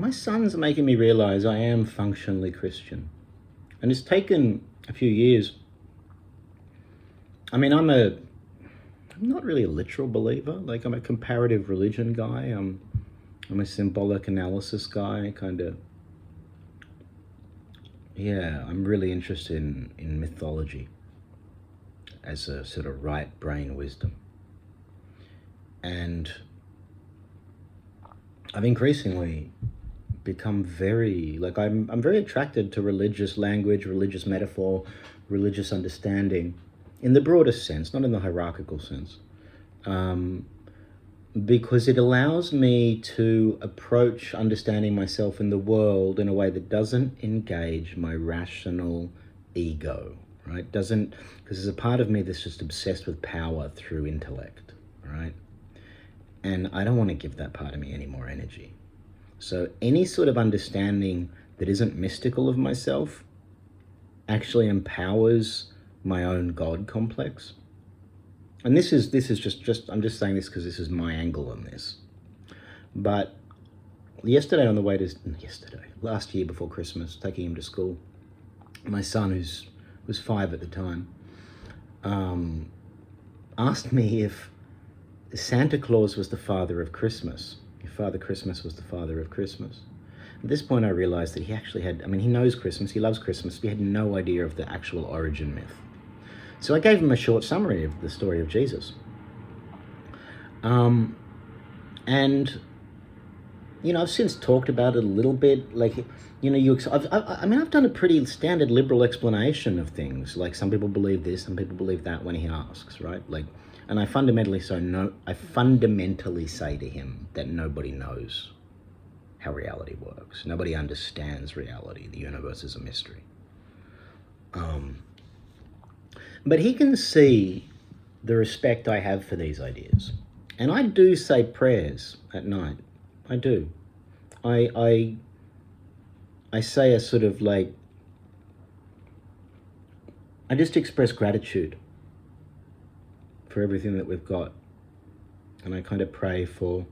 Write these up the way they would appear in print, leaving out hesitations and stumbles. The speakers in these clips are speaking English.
my son's making me realize I am functionally Christian. And it's taken a few years. I mean, I'm not really a literal believer. Like, I'm a comparative religion guy. I'm a symbolic analysis guy, kind of. Yeah, I'm really interested in mythology as a sort of right brain wisdom. And I've increasingly become very, like, I'm very attracted to religious language, religious metaphor, religious understanding, in the broadest sense, not in the hierarchical sense, because it allows me to approach understanding myself in the world in a way that doesn't engage my rational ego, right? Doesn't, because there's a part of me that's just obsessed with power through intellect, right? And I don't want to give that part of me any more energy. So any sort of understanding that isn't mystical of myself actually empowers my own God complex. And this is just I'm just saying this because this is my angle on this. But last year before Christmas, taking him to school, my son, was 5 at the time, asked me if Santa Claus was the father of Christmas. If Father Christmas was the father of Christmas. At this point I realized that he actually had, he knows Christmas, he loves Christmas, but he had no idea of the actual origin myth. So I gave him a short summary of the story of Jesus. And, I've since talked about it a little bit, like, I've done a pretty standard liberal explanation of things. Like, some people believe this, some people believe that when he asks, right? Like, and I fundamentally say to him that nobody knows how reality works. Nobody understands reality. The universe is a mystery. But he can see the respect I have for these ideas. And I do say prayers at night. I do. I say a sort of like, I just express gratitude for everything that we've got. And I kind of pray for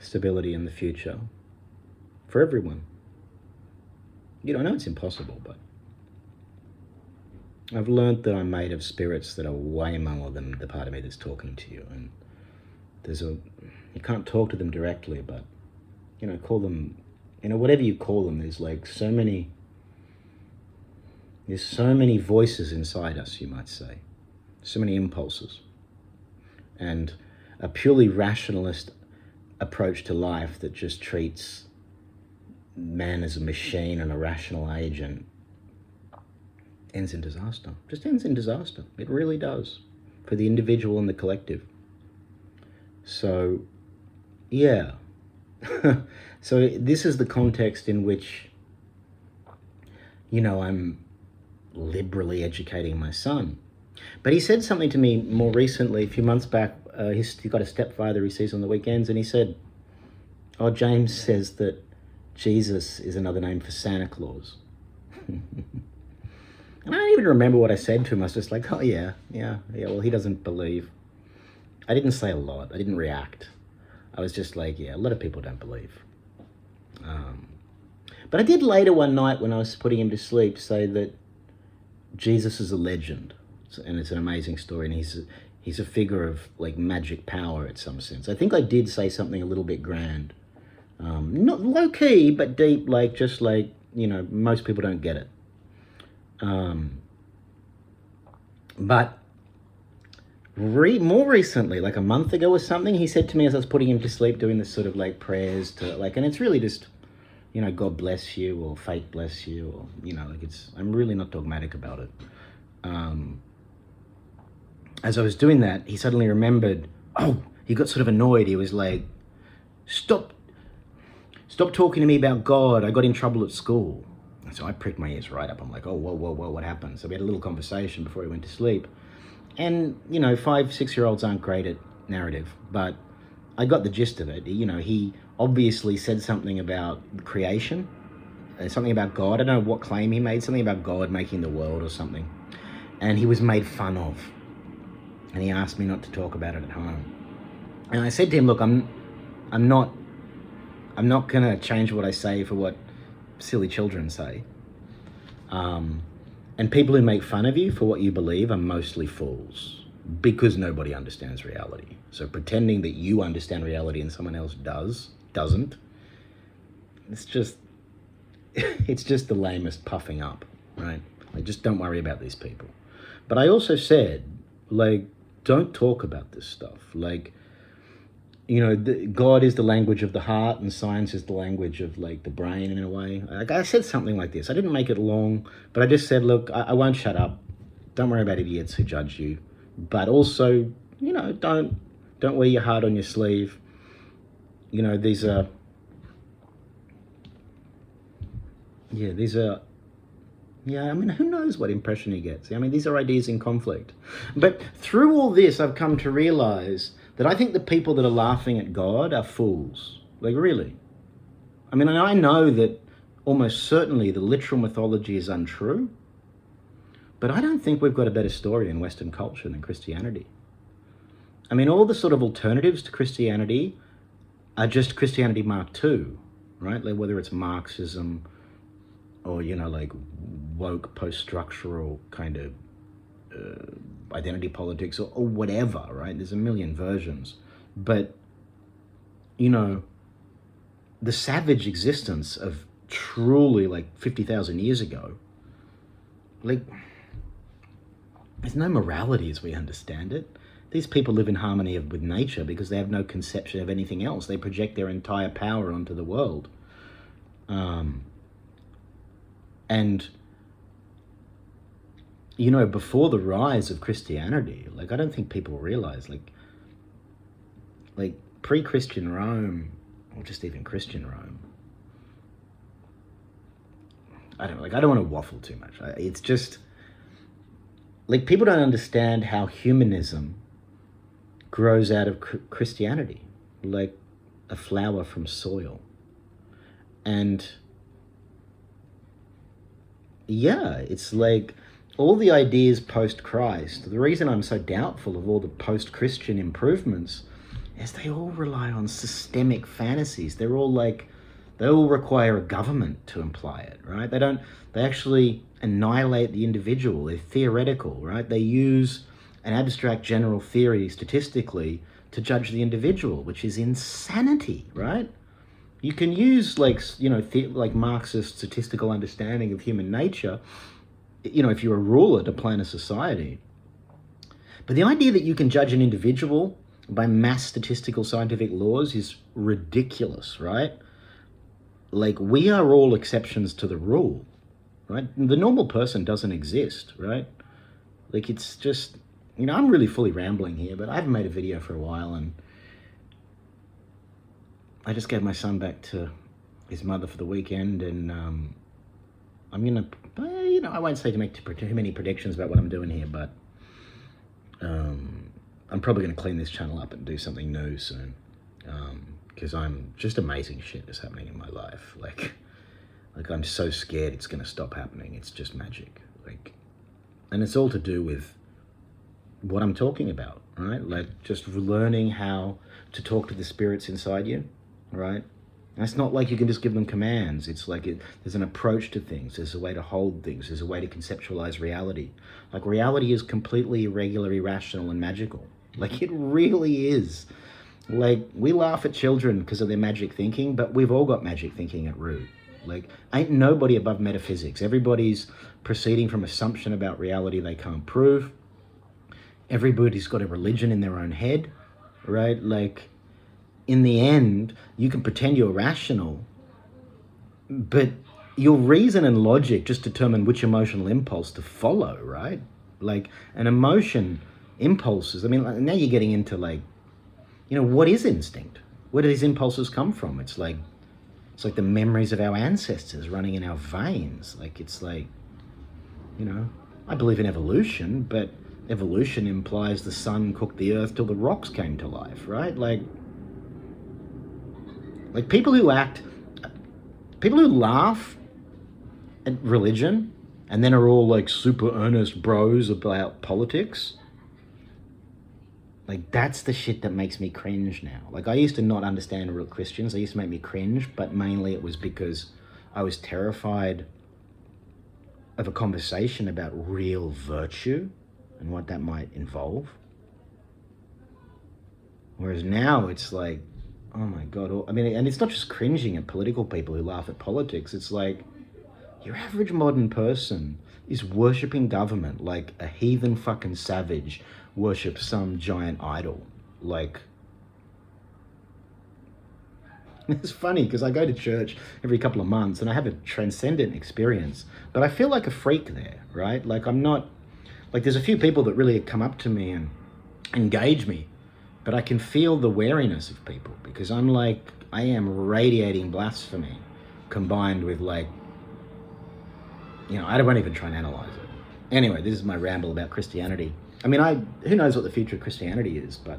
stability in the future for everyone. I know it's impossible, but I've learned that I'm made of spirits that are way more than the part of me that's talking to you. And you can't talk to them directly, but, call them, whatever you call them, there's so many voices inside us, you might say. So many impulses. And a purely rationalist approach to life that just treats man as a machine and a rational agent ends in disaster. Just ends in disaster. It really does. For the individual and the collective. So, yeah. So this is the context in which, I'm liberally educating my son. But he said something to me more recently, a few months back. He's got a stepfather he sees on the weekends, and he said, "Oh, James says that Jesus is another name for Santa Claus." And I don't even remember what I said to him. I was just like, "Oh, yeah, well, he doesn't believe." I didn't say a lot. I didn't react. I was just like, yeah, a lot of people don't believe. But I did later one night when I was putting him to sleep say that Jesus is a legend. And it's an amazing story, and he's a figure of like magic power in some sense. I think I did say something a little bit grand, not low key but deep, like just like most people don't get it. But more recently, like a month ago or something, he said to me as I was putting him to sleep, doing this sort of like prayers to like, and it's really just, God bless you or fate bless you, or like I'm really not dogmatic about it. As I was doing that, he suddenly remembered, he got sort of annoyed. He was like, stop talking to me about God. I got in trouble at school. And so I pricked my ears right up. I'm like, whoa, what happened? So we had a little conversation before he went to sleep. And, 5, 6-year-olds aren't great at narrative, but I got the gist of it. He obviously said something about creation, something about God. I don't know what claim he made, something about God making the world or something. And he was made fun of. And he asked me not to talk about it at home. And I said to him, look, I'm I'm not going to change what I say for what silly children say. And people who make fun of you for what you believe are mostly fools because nobody understands reality. So pretending that you understand reality and someone else doesn't, it's just the lamest puffing up, right? Like, just don't worry about these people. But I also said, like, don't talk about this stuff. Like, you know, God is the language of the heart and science is the language of, like, the brain in a way. Like, I said something like this. I didn't make it long, but I just said, look, I won't shut up. Don't worry about idiots who judge you. But also, you know, don't wear your heart on your sleeve. You know, these are, I mean, who knows what impression he gets? I mean, these are ideas in conflict. But through all this, I've come to realize that I think the people that are laughing at God are fools. Like, really. I mean, I know that almost certainly the literal mythology is untrue, but I don't think we've got a better story in Western culture than Christianity. I mean, all the sort of alternatives to Christianity are just Christianity Mark II, right? Like, whether it's Marxism or, you know, like woke post-structural kind of identity politics or whatever, right? There's a million versions. But, you know, the savage existence of truly like 50,000 years ago, like, there's no morality as we understand it. These people live in harmony with nature because they have no conception of anything else. They project their entire power onto the world. And, you know, before the rise of Christianity, like, I don't think people realize, like pre-Christian Rome, or just even Christian Rome, I don't want to waffle too much. It's just, like, people don't understand how humanism grows out of Christianity, like a flower from soil. And yeah, it's like all the ideas post-Christ. The reason I'm so doubtful of all the post-Christian improvements is they all rely on systemic fantasies. They all require a government to imply it, right? They actually annihilate the individual. They're theoretical, right? They use an abstract general theory statistically to judge the individual, which is insanity, right? You can use, like, you know, like Marxist statistical understanding of human nature, you know, if you're a ruler to plan a society. But the idea that you can judge an individual by mass statistical scientific laws is ridiculous, right? Like, we are all exceptions to the rule, right? The normal person doesn't exist, right? Like, it's just, you know, I'm really fully rambling here, but I haven't made a video for a while, and I just gave my son back to his mother for the weekend, and I'm gonna, you know, I won't say to make too many predictions about what I'm doing here, but I'm probably gonna clean this channel up and do something new soon, because I'm just amazing shit is happening in my life. Like I'm so scared it's gonna stop happening. It's just magic, like, and it's all to do with what I'm talking about, right? Like, just learning how to talk to the spirits inside you, right? And it's not like you can just give them commands. It's like there's an approach to things. There's a way to hold things. There's a way to conceptualize reality. Like, reality is completely irregular, irrational, and magical. Like, it really is. Like, we laugh at children because of their magic thinking, but we've all got magic thinking at root. Like, ain't nobody above metaphysics. Everybody's proceeding from assumption about reality they can't prove. Everybody's got a religion in their own head, right? Like, in the end, you can pretend you're rational, but your reason and logic just determine which emotional impulse to follow, right? Like, an emotion, impulses, I mean, now you're getting into, like, you know, what is instinct? Where do these impulses come from? It's like the memories of our ancestors running in our veins. Like, it's like, you know, I believe in evolution, but evolution implies the sun cooked the earth till the rocks came to life, right? Like people who laugh at religion and then are all like super earnest bros about politics, Like, that's the shit that makes me cringe now. Like, I used to not understand real Christians. They used to make me cringe, but mainly it was because I was terrified of a conversation about real virtue and what that might involve. Whereas now it's like, oh my God. I mean, and it's not just cringing at political people who laugh at politics. It's like, your average modern person is worshipping government like a heathen fucking savage worships some giant idol. Like, it's funny because I go to church every couple of months and I have a transcendent experience, but I feel like a freak there, right? Like, I'm not, like, there's a few people that really come up to me and engage me, but I can feel the wariness of people because I'm like, I am radiating blasphemy combined with, like, you know, I won't even try and analyze it. Anyway, this is my ramble about Christianity. I mean, who knows what the future of Christianity is, but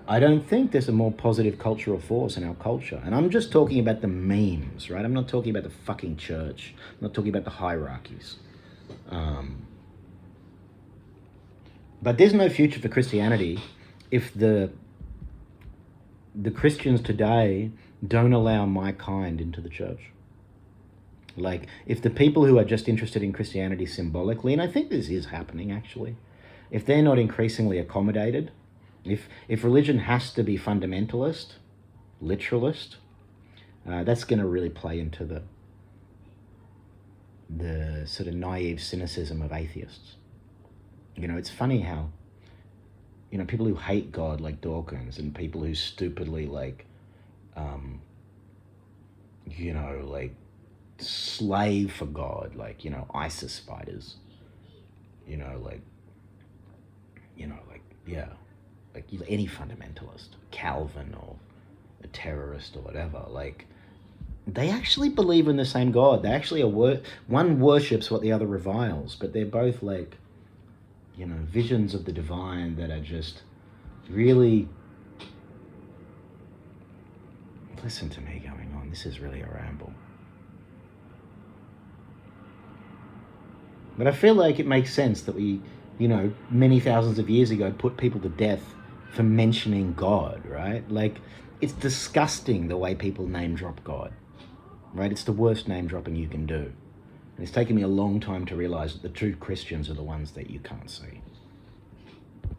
I don't think there's a more positive cultural force in our culture. And I'm just talking about the memes, right? I'm not talking about the fucking church. I'm not talking about the hierarchies. But there's no future for Christianity if the Christians today don't allow my kind into the church. Like, if the people who are just interested in Christianity symbolically, and I think this is happening actually, if they're not increasingly accommodated, if religion has to be fundamentalist, literalist, that's going to really play into the sort of naive cynicism of atheists. You know, it's funny how, you know, people who hate God like Dawkins and people who stupidly like, you know, like slave for God, like, you know, ISIS fighters, you know, like, yeah, like any fundamentalist, Calvin or a terrorist or whatever, like, they actually believe in the same God. They actually are, one worships what the other reviles, but they're both like, you know, visions of the divine that are just really, listen to me going on, this is really a ramble. But I feel like it makes sense that we, you know, many thousands of years ago put people to death for mentioning God, right? Like, it's disgusting the way people name drop God, right? It's the worst name dropping you can do. And it's taken me a long time to realize that the true Christians are the ones that you can't see.